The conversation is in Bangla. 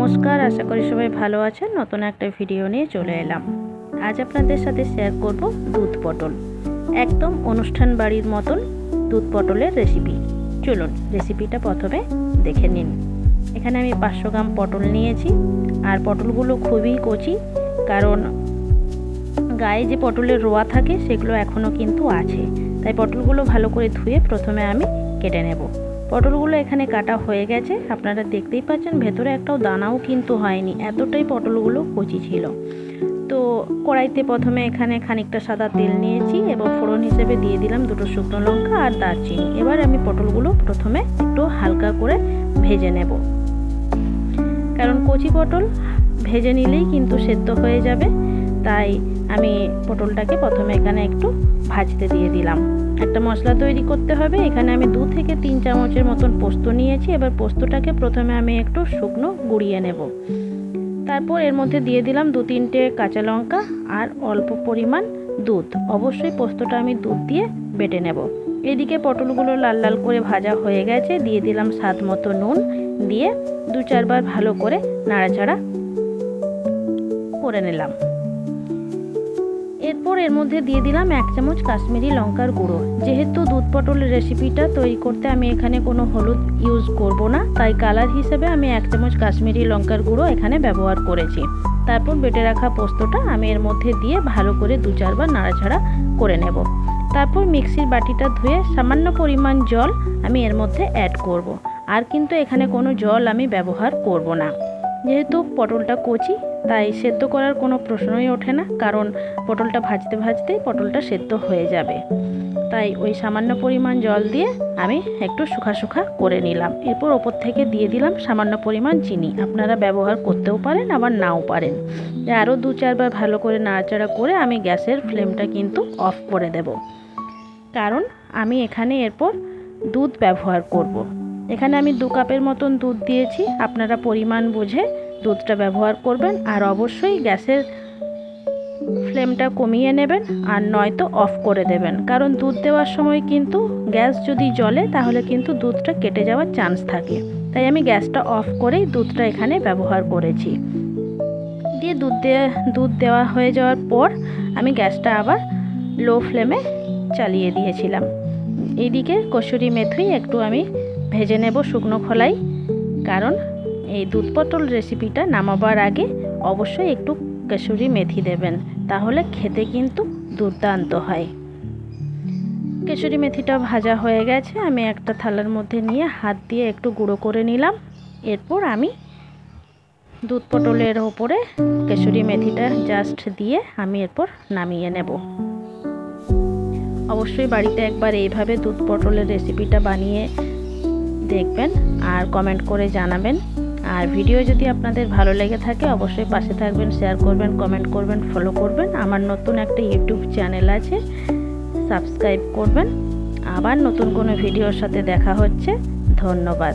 নমস্কার, আশা করি সবাই ভালো আছেন। নতুন একটা ভিডিও নিয়ে চলে এলাম। আজ আপনাদের সাথে শেয়ার করব দুধ পটল, একদম অনুষ্ঠান বাড়ির মতন দুধ পটলের রেসিপি। চলুন রেসিপিটা প্রথমে দেখে নিন। এখানে আমি 500 গ্রাম পটল নিয়েছি, আর পটলগুলো খুবই কচি, কারণ গায়ে যে পটলের রোয়া থাকে সেগুলো এখনও কিন্তু আছে, তাই পটলগুলো ভালো করে ধুয়ে প্রথমে আমি কেটে নেব। পটলগুলো এখানে কাটা হয়ে গেছে, আপনারা দেখতেই পাচ্ছেন ভেতরে একটাও দানাও কিন্তু হয়নি, এতটাই পটলগুলো কচি ছিল। তো কড়াইতে প্রথমে এখানে খানিকটা সাদা তেল নিয়েছি এবং ফোড়ন হিসেবে দিয়ে দিলাম 2টো শুকনো লঙ্কা আর দারচিনি। এবার আমি পটলগুলো প্রথমে একটু হালকা করে ভেজে নেব, কারণ কচি পটল ভেজে নিলেই কিন্তু সেদ্ধ হয়ে যাবে, তাই আমি পটলটাকে প্রথমে এখানে একটু ভাজতে দিয়ে দিলাম। একটা মশলা তৈরি করতে হবে। এখানে আমি 2 থেকে 3 চামচের মতন পোস্ত নিয়েছি। এবার পোস্তটাকে প্রথমে আমি একটু শুকনো গুঁড়িয়ে নেব। তারপর এর মধ্যে দিয়ে দিলাম 2-3টে কাঁচা লঙ্কা আর অল্প পরিমাণ দুধ। অবশ্যই পোস্তটা আমি দুধ দিয়ে বেটে নেব। এদিকে পটলগুলো লাল লাল করে ভাজা হয়ে গেছে, দিয়ে দিলাম স্বাদ মতো নুন, দিয়ে 2-4 বার ভালো করে নাড়াচাড়া করে নিলাম। এরপর এর মধ্যে দিয়ে দিলাম 1 চামচ কাশ্মীরি লঙ্কার গুঁড়ো। যেহেতু দুধ পটলের রেসিপিটা তৈরি করতে আমি এখানে কোনো হলুদ ইউজ করব না, তাই কালার হিসেবে আমি 1 চামচ কাশ্মীরি লঙ্কার গুঁড়ো এখানে ব্যবহার করেছি। তারপর বেটে রাখা পোস্তটা আমি এর মধ্যে দিয়ে ভালো করে 2-4 বার নাড়াচাড়া করে নেব। তারপর মিক্সির বাটিটা ধুয়ে সামান্য পরিমাণ জল আমি এর মধ্যে অ্যাড করব। আর কিন্তু এখানে কোনো জল আমি ব্যবহার করব না, যেহেতু পটলটা কচি তাই সেদ্ধ করার কোনো প্রশ্নই ওঠে না, কারণ পটলটা ভাজতে ভাজতেই পটলটা সেদ্ধ হয়ে যাবে। তাই ওই সামান্য পরিমাণ জল দিয়ে আমি একটু শুখা করে নিলাম। এরপর ওপর থেকে দিয়ে দিলাম সামান্য পরিমাণ চিনি। আপনারা ব্যবহার করতেও পারেন, আবার নাও পারেন। আরও 2-4 বার ভালো করে নাড়াচাড়া করে আমি গ্যাসের ফ্লেমটা কিন্তু অফ করে দেব, কারণ আমি এখানে এরপর দুধ ব্যবহার করব। এখানে আমি 2 কাপের মতন দুধ দিয়েছি। আপনারা পরিমাণ বুঝে দুধটা ব্যবহার করবেন, আর অবশ্যই গ্যাসের ফ্লেমটা কমিয়ে নেবেন, আর নয়তো অফ করে দেবেন, কারণ দুধ দেওয়ার সময় কিন্তু গ্যাস যদি জ্বলে তাহলে কিন্তু দুধটা কেটে যাওয়ার চান্স থাকে। তাই আমি গ্যাসটা অফ করেই দুধটা এখানে ব্যবহার করেছি। দিয়ে দুধ দেওয়া হয়ে যাওয়ার পর আমি গ্যাসটা আবার লো ফ্লেমে চালিয়ে দিয়েছিলাম। এইদিকে কসুরি মেথি একটু আমি ভেজে নেব শুকনো খোলায়, কারণ এই দুধ পটল রেসিপিটা নামাবার আগে অবশ্যই একটু কসুরি মেথি দেবেন, তাহলে খেতে কিন্তু দুর্দান্ত হয়। কসুরি মেথিটা ভাজা হয়ে গেছে, আমি একটা থালার মধ্যে নিয়ে হাত দিয়ে একটু গুঁড়ো করে নিলাম। এরপর আমি দুধ পটলের ওপরে কসুরি মেথিটা জাস্ট দিয়ে আমি এরপর নামিয়ে নেব। অবশ্যই বাড়িতে একবার এইভাবে দুধ পটলের রেসিপিটা বানিয়ে দেখবেন আর কমেন্ট করে জানাবেন। আর ভিডিও যদি আপনাদের ভালো লেগে থাকে অবশ্যই পাশে থাকবেন, শেয়ার করবেন, কমেন্ট করবেন, ফলো করবেন। আমার নতুন একটা ইউটিউব চ্যানেল আছে, সাবস্ক্রাইব করবেন। আবার নতুন কোনো ভিডিওর সাথে দেখা হচ্ছে। ধন্যবাদ।